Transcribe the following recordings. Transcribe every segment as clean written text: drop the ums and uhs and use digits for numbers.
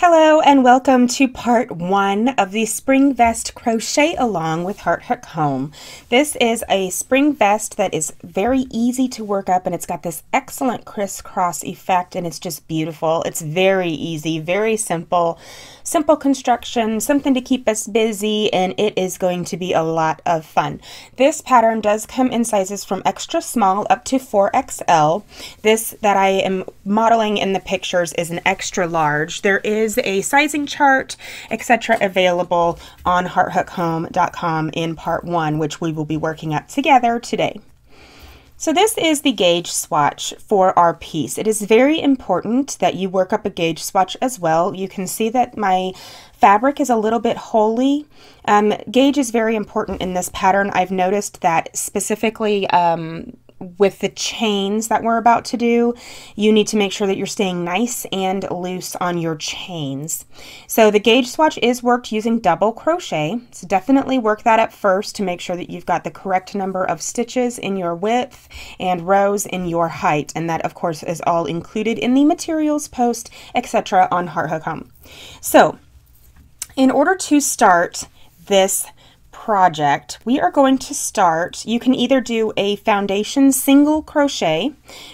Hello and welcome to part 1 of the Spring Vest Crochet Along with Heart Hook Home. This is a spring vest that is very easy to work up, and it's got this excellent crisscross effect, and it's just beautiful. It's very easy, very simple construction, something to keep us busy, and it is going to be a lot of fun. This pattern does come in sizes from extra small up to 4XL. This that I am modeling in the pictures is an extra large. There is a sizing chart, etc. available on hearthookhome.com in part 1, which we will be working up together today. So this is the gauge swatch for our piece. It is very important that you work up a gauge swatch as well. You can see that my fabric is a little bit holey. Gauge is very important in this pattern. I've noticed that specifically with the chains that we're about to do, you need to make sure that you're staying nice and loose on your chains. So the gauge swatch is worked using double crochet, so definitely work that up first to make sure that you've got the correct number of stitches in your width and rows in your height, and that of course is all included in the materials post, etc. on Heart Hook Home. So in order to start this project, we are going to start, you can either do a foundation single crochet,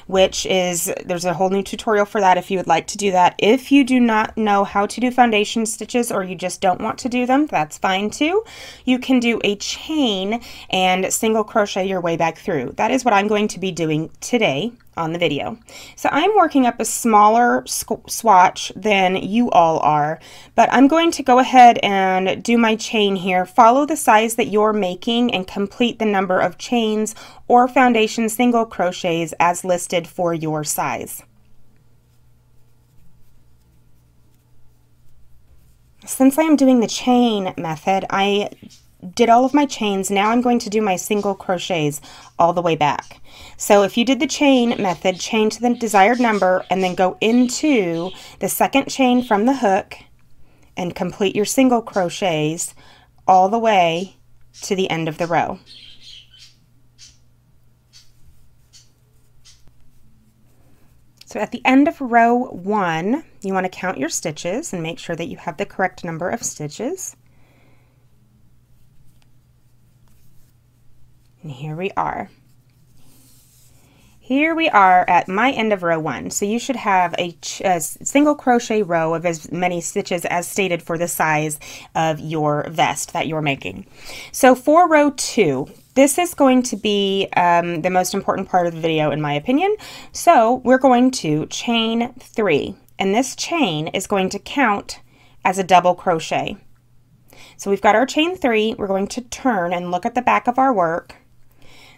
which is, there's a whole new tutorial for that if you would like to do that. If you do not know how to do foundation stitches, or you just don't want to do them, that's fine too. You can do a chain and single crochet your way back through. That is what I'm going to be doing today on the video. So I'm working up a smaller swatch than you all are, but I'm going to go ahead and do my chain here. Follow the size that you're making and complete the number of chains or foundation single crochets as listed for your size. Since I am doing the chain method, I did all of my chains. Now I'm going to do my single crochets all the way back. So if you did the chain method, chain to the desired number and then go into the second chain from the hook and complete your single crochets all the way to the end of the row. So at the end of row 1, you want to count your stitches and make sure that you have the correct number of stitches. And here we are. Here we are at my end of row 1. So you should have a single crochet row of as many stitches as stated for the size of your vest that you're making. So for row 2, this is going to be the most important part of the video in my opinion. So we're going to chain 3, and this chain is going to count as a double crochet. So we've got our chain 3, we're going to turn and look at the back of our work.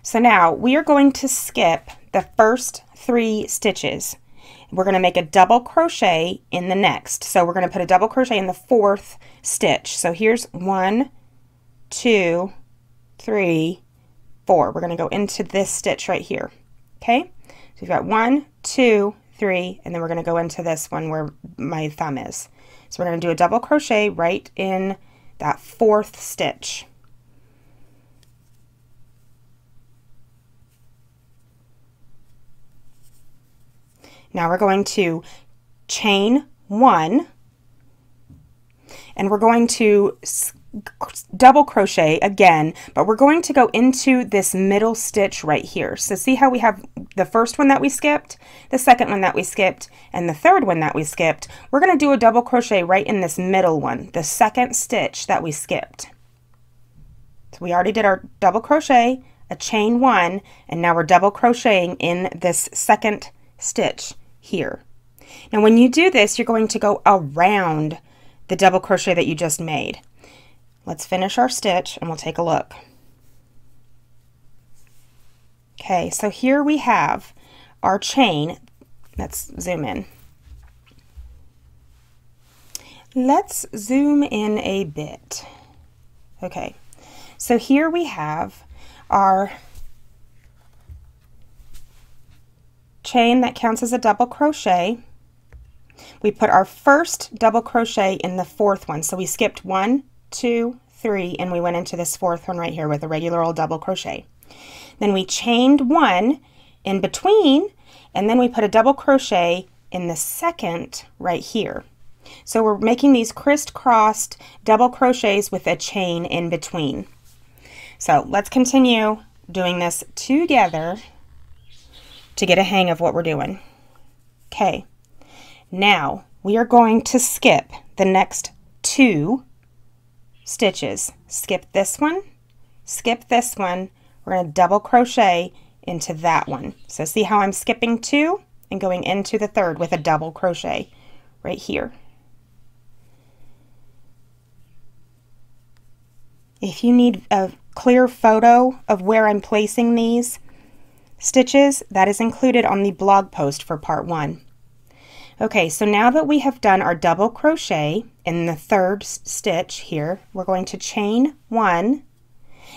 So now we are going to skip the first 3 stitches. We're going to make a double crochet in the next. So we're going to put a double crochet in the 4th stitch. So here's 1, 2, 3, 4. We're going to go into this stitch right here. Okay? So we've got 1, 2, 3, and then we're going to go into this one where my thumb is. So we're going to do a double crochet right in that 4th stitch. Now we're going to chain 1, and we're going to double crochet again, but we're going to go into this middle stitch right here. So see how we have the first one that we skipped, the second one that we skipped, and the third one that we skipped. We're going to do a double crochet right in this middle one, the second stitch that we skipped. So we already did our double crochet, a chain 1, and now we're double crocheting in this second stitch here. Now when you do this, you're going to go around the double crochet that you just made. Let's finish our stitch and we'll take a look. Okay, so here we have our chain. Let's zoom in. Let's zoom in a bit. Okay, so here we have our chain that counts as a double crochet. We put our first double crochet in the 4th one. So we skipped 1, 2, 3, and we went into this 4th one right here with a regular old double crochet. Then we chained 1 in between, and then we put a double crochet in the second right here. So we're making these crisscrossed double crochets with a chain in between. So let's continue doing this together to get a hang of what we're doing. Okay, now we are going to skip the next 2 stitches. Skip this one, skip this one. We're going to double crochet into that one. So see how I'm skipping 2 and going into the 3rd with a double crochet right here. If you need a clear photo of where I'm placing these stitches, that is included on the blog post for part 1. Okay, so now that we have done our double crochet in the 3rd stitch here, we're going to chain 1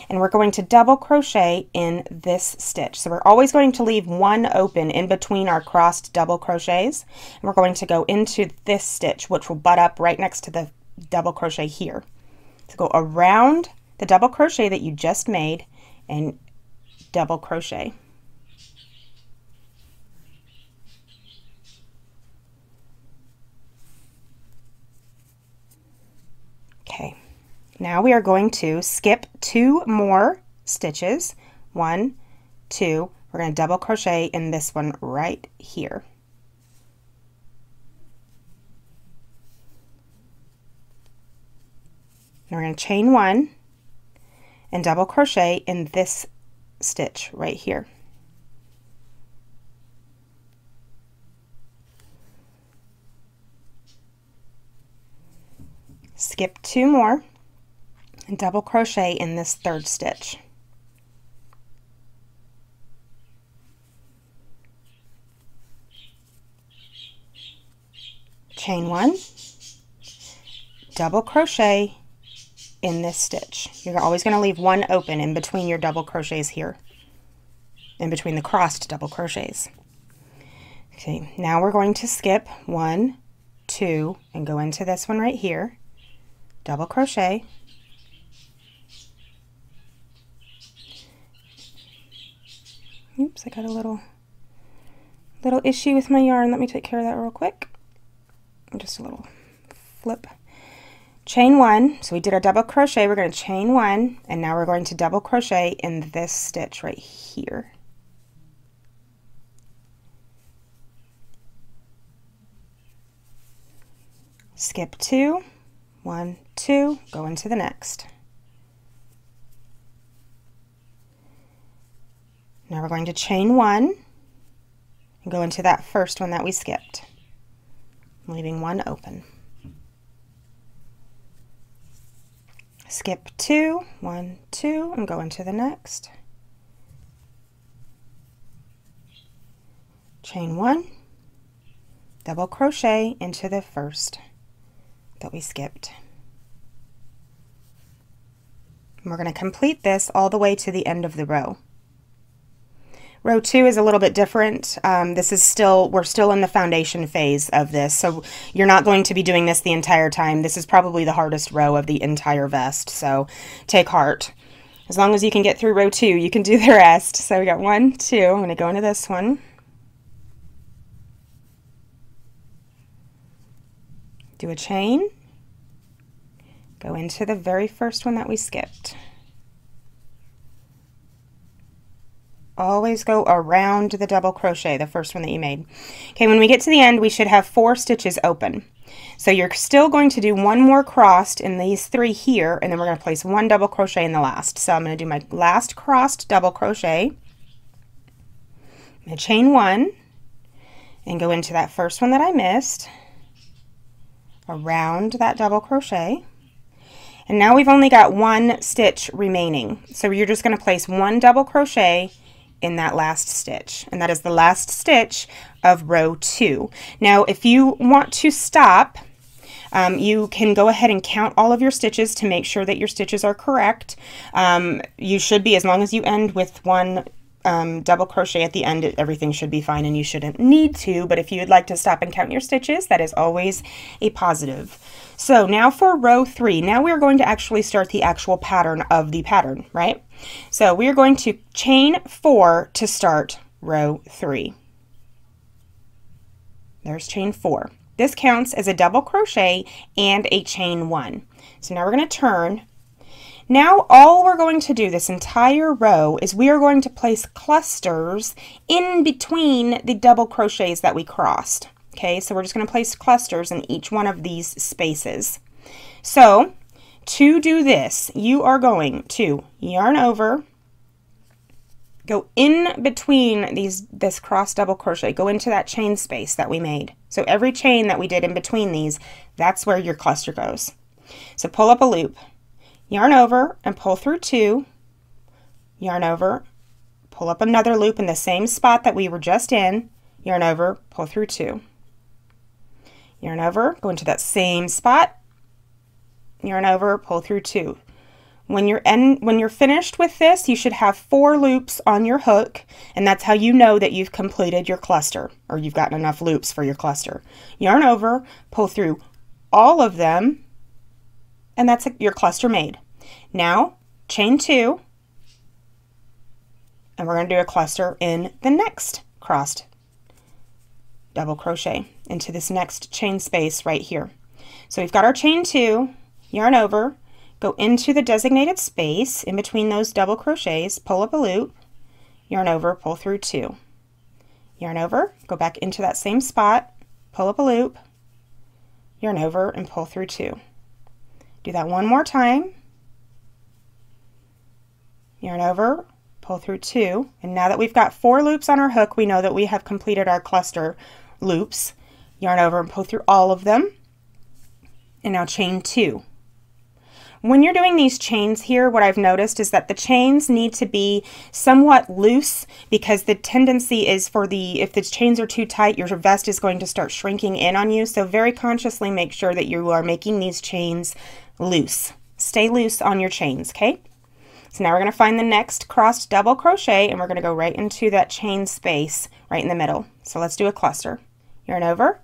and we're going to double crochet in this stitch. So we're always going to leave 1 open in between our crossed double crochets, and we're going to go into this stitch, which will butt up right next to the double crochet here. So go around the double crochet that you just made and double crochet. Okay, now we are going to skip 2 more stitches. 1, 2, we're going to double crochet in this one right here. And we're going to chain 1 and double crochet in this stitch right here. Skip 2 more and double crochet in this 3rd stitch. Chain 1, double crochet in this stitch. You're always going to leave 1 open in between your double crochets here, in between the crossed double crochets. Okay, now we're going to skip 1, 2, and go into this one right here. Double crochet, oops, I got a little issue with my yarn. Let me take care of that real quick. Just a little flip. Chain 1, so we did our double crochet, we're going to chain 1, and now we're going to double crochet in this stitch right here. Skip 2, 1, 2, go into the next. Now we're going to chain 1 and go into that first one that we skipped, leaving 1 open. Skip 2, 1, 2, and go into the next. Chain 1, double crochet into the first that we skipped. And we're going to complete this all the way to the end of the row. Row 2 is a little bit different. This is we're still in the foundation phase of this, so you're not going to be doing this the entire time. This is probably the hardest row of the entire vest, so take heart. As long as you can get through row 2, you can do the rest. So we got 1, 2, I'm going to go into this one. Do a chain, go into the very first one that we skipped. Always go around the double crochet, the first one that you made. Okay, when we get to the end, we should have 4 stitches open. So you're still going to do 1 more crossed in these 3 here, and then we're going to place 1 double crochet in the last. So I'm going to do my last crossed double crochet. I'm going to chain 1 and go into that first one that I missed, around that double crochet, and now we've only got 1 stitch remaining, so you're just going to place 1 double crochet in that last stitch, and that is the last stitch of row 2. Now if you want to stop, you can go ahead and count all of your stitches to make sure that your stitches are correct. You should be, as long as you end with 1 double crochet at the end, everything should be fine and you shouldn't need to, but if you'd like to stop and count your stitches, that is always a positive. So now for row 3, now we're going to actually start the actual pattern of the pattern, right? So we're going to chain 4 to start row 3. There's chain 4. This counts as a double crochet and a chain 1. So now we're going to turn. Now all we're going to do this entire row is we are going to place clusters in between the double crochets that we crossed. Okay, so we're just going to place clusters in each one of these spaces. So to do this, you are going to yarn over, go in between this cross double crochet, go into that chain space that we made. So every chain that we did in between these, that's where your cluster goes. So pull up a loop, yarn over and pull through 2, yarn over, pull up another loop in the same spot that we were just in, yarn over, pull through 2, yarn over, go into that same spot, yarn over, pull through 2. When you're finished with this, you should have 4 loops on your hook, and that's how you know that you've completed your cluster, or you've gotten enough loops for your cluster. Yarn over, pull through all of them, and that's your cluster made. Now, chain 2, and we're going to do a cluster in the next crossed double crochet into this next chain space right here. So we've got our chain 2, yarn over, go into the designated space in between those double crochets, pull up a loop, yarn over, pull through 2. Yarn over, go back into that same spot, pull up a loop, yarn over, and pull through 2. Do that one more time. Yarn over, pull through 2. And now that we've got 4 loops on our hook, we know that we have completed our cluster loops. Yarn over and pull through all of them. And now chain 2. When you're doing these chains here, what I've noticed is that the chains need to be somewhat loose, because the tendency is if the chains are too tight, your vest is going to start shrinking in on you. So very consciously make sure that you are making these chains loose. Stay loose on your chains, okay? So now we're going to find the next crossed double crochet, and we're going to go right into that chain space right in the middle. So let's do a cluster. Yarn over,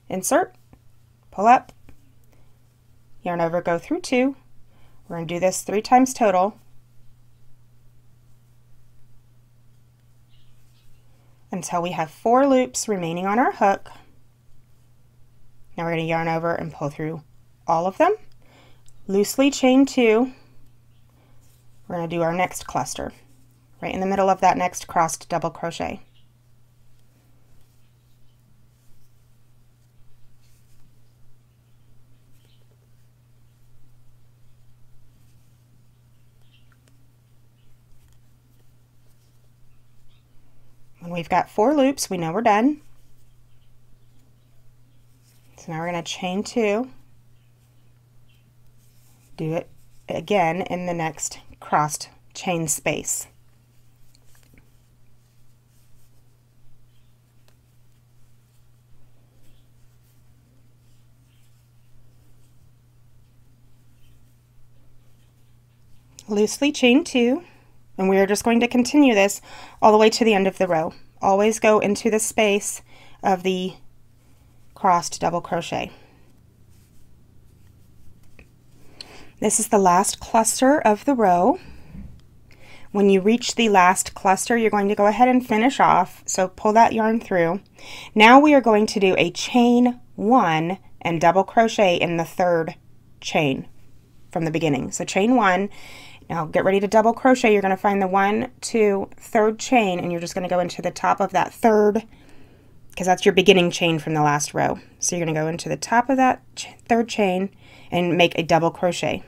insert, pull up, yarn over, go through 2. We're going to do this 3 times total until we have 4 loops remaining on our hook. Now we're going to yarn over and pull through all of them. Loosely chain 2. We're going to do our next cluster right in the middle of that next crossed double crochet. When we've got 4 loops, we know we're done. So now we're going to chain 2, do it again in the next crossed chain space. Loosely chain 2. And we are just going to continue this all the way to the end of the row. Always go into the space of the crossed double crochet. This is the last cluster of the row. When you reach the last cluster, you're going to go ahead and finish off. So pull that yarn through. Now we are going to do a chain 1 and double crochet in the 3rd chain from the beginning. So chain 1. Now get ready to double crochet. You're going to find the 1, 2, 3rd chain, and you're just going to go into the top of that 3rd, because that's your beginning chain from the last row. So you're going to go into the top of that 3rd chain and make a double crochet.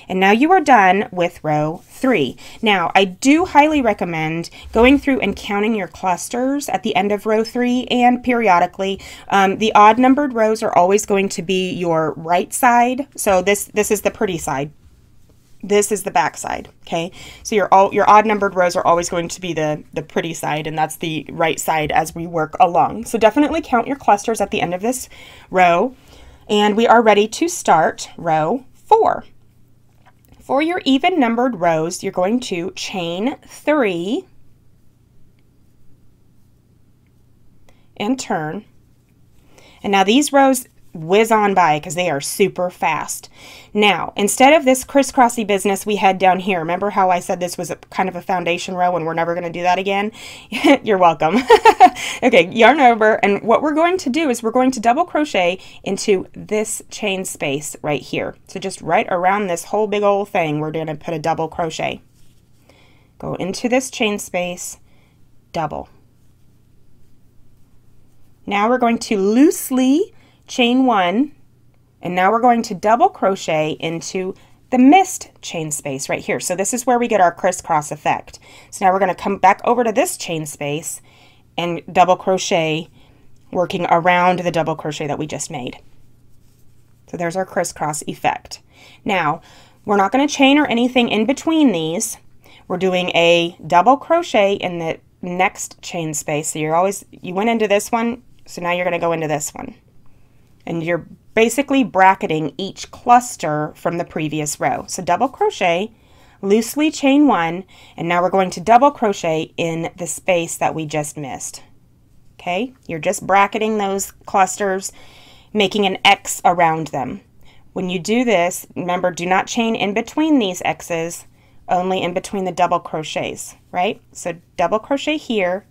And now you are done with row 3. Now I do highly recommend going through and counting your clusters at the end of row 3 and periodically. The odd numbered rows are always going to be your right side. So this is the pretty side. This is the back side, okay? So your odd numbered rows are always going to be the pretty side, and that's the right side as we work along. So definitely count your clusters at the end of this row. And we are ready to start row 4. For your even numbered rows, you're going to chain 3 and turn. And now these rows, whiz on by because they are super fast. Now, instead of this crisscrossy business we had down here, remember how I said this was kind of a foundation row and we're never going to do that again? You're welcome. Okay, yarn over, and what we're going to do is we're going to double crochet into this chain space right here. So just right around this whole big old thing, we're going to put a double crochet. Go into this chain space, double. Now we're going to loosely chain 1, and now we're going to double crochet into the missed chain space right here. So this is where we get our crisscross effect. So now we're going to come back over to this chain space and double crochet, working around the double crochet that we just made. So there's our crisscross effect. Now, we're not going to chain or anything in between these. We're doing a double crochet in the next chain space. So you went into this one, so now you're going to go into this one. And you're basically bracketing each cluster from the previous row. So double crochet, loosely chain 1, and now we're going to double crochet in the space that we just missed. Okay, you're just bracketing those clusters, making an X around them. When you do this, remember, do not chain in between these X's, only in between the double crochets, right? So double crochet here.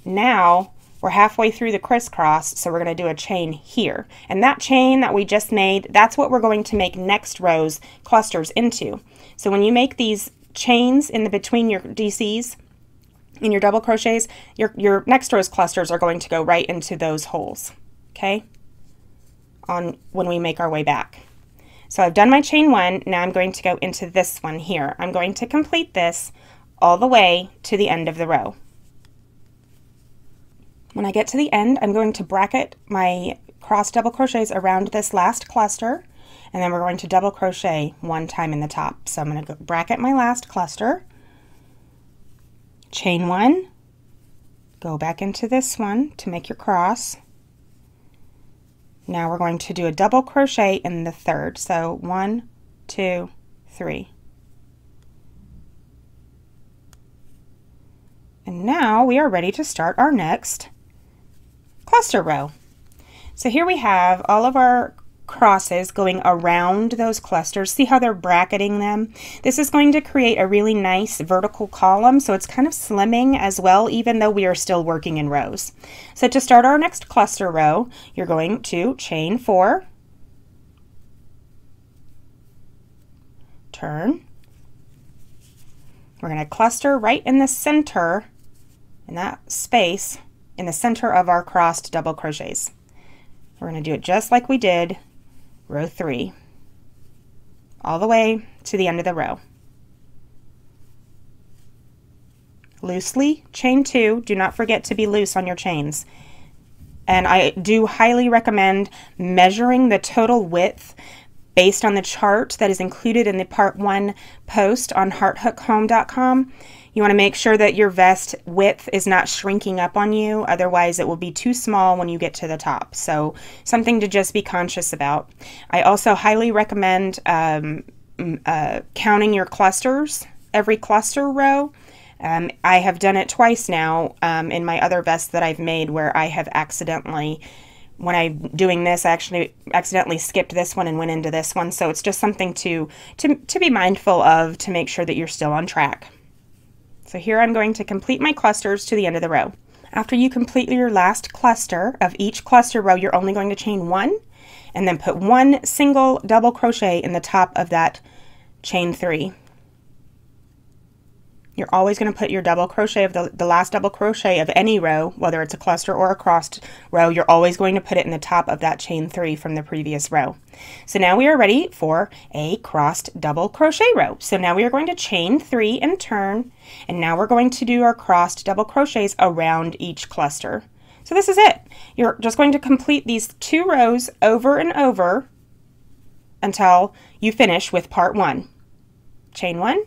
Now we're halfway through the crisscross, so we're going to do a chain here. And that chain that we just made, that's what we're going to make next row's clusters into. So when you make these chains in between your DCs, in your double crochets, your next row's clusters are going to go right into those holes, okay? When we make our way back. So I've done my chain 1, now I'm going to go into this one here. I'm going to complete this all the way to the end of the row. When I get to the end, I'm going to bracket my cross double crochets around this last cluster, and then we're going to double crochet 1 time in the top. So I'm going to bracket my last cluster, chain 1, go back into this one to make your cross. Now we're going to do a double crochet in the third. So 1, 2, 3. And now we are ready to start our next cluster row. So here we have all of our crosses going around those clusters. See how they're bracketing them? This is going to create a really nice vertical column, so it's kind of slimming as well, even though we are still working in rows. So to start our next cluster row, you're going to chain 4, turn. We're going to cluster right in the center, in that space, in the center of our crossed double crochets. We're going to do it just like we did row 3, all the way to the end of the row. Loosely chain 2. Do not forget to be loose on your chains. And I do highly recommend measuring the total width based on the chart that is included in the part 1 post on hearthookhome.com. You want to make sure that your vest width is not shrinking up on you, otherwise it will be too small when you get to the top. So something to just be conscious about. I also highly recommend counting your clusters, every cluster row. I have done it twice now in my other vests that I've made where I have accidentally, when I'm doing this, I actually accidentally skipped this one and went into this one. So it's just something to be mindful of to make sure that you're still on track. So here I'm going to complete my clusters to the end of the row. After you complete your last cluster of each cluster row, you're only going to chain 1 and then put 1 single double crochet in the top of that chain 3. You're always going to put your double crochet of the last double crochet of any row, whether it's a cluster or a crossed row, you're always going to put it in the top of that chain 3 from the previous row. So now we are ready for a crossed double crochet row. So now we are going to chain 3 and turn, and now we're going to do our crossed double crochets around each cluster. So this is it. You're just going to complete these 2 rows over and over until you finish with part 1. Chain 1.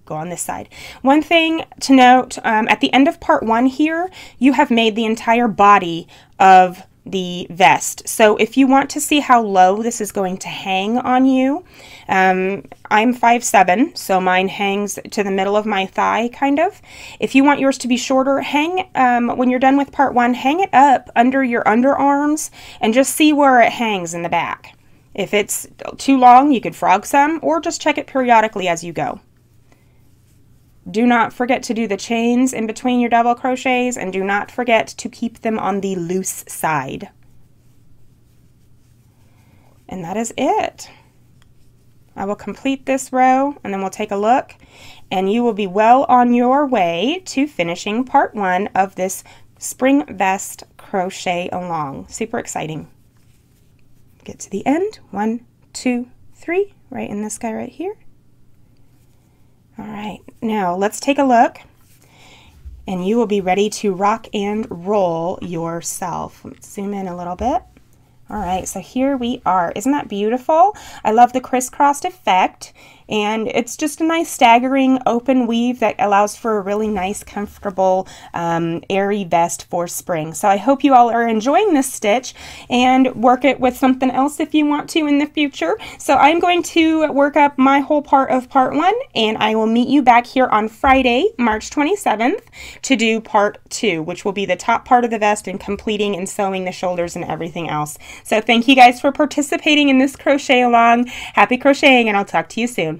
Go on this side. One thing to note, at the end of part 1 here, you have made the entire body of the vest. So if you want to see how low this is going to hang on you, I'm 5'7", so mine hangs to the middle of my thigh, kind of. If you want yours to be shorter, when you're done with part 1, hang it up under your underarms and just see where it hangs in the back. If it's too long, you could frog some, or just check it periodically as you go. Do not forget to do the chains in between your double crochets, and do not forget to keep them on the loose side. And that is it. I will complete this row, and then we'll take a look, and you will be well on your way to finishing part 1 of this Spring Vest Crochet Along. Super exciting. Get to the end. 1, 2, 3, right in this guy right here. All right, now let's take a look, and you will be ready to rock and roll yourself. Let's zoom in a little bit. All right, so here we are. Isn't that beautiful? I love the crisscrossed effect, and it's just a nice staggering open weave that allows for a really nice, comfortable, airy vest for spring. So I hope you all are enjoying this stitch, and work it with something else if you want to in the future. So I'm going to work up my whole part of part 1, and I will meet you back here on Friday, March 27th, to do part 2, which will be the top part of the vest and completing and sewing the shoulders and everything else. So thank you guys for participating in this crochet along. Happy crocheting, and I'll talk to you soon.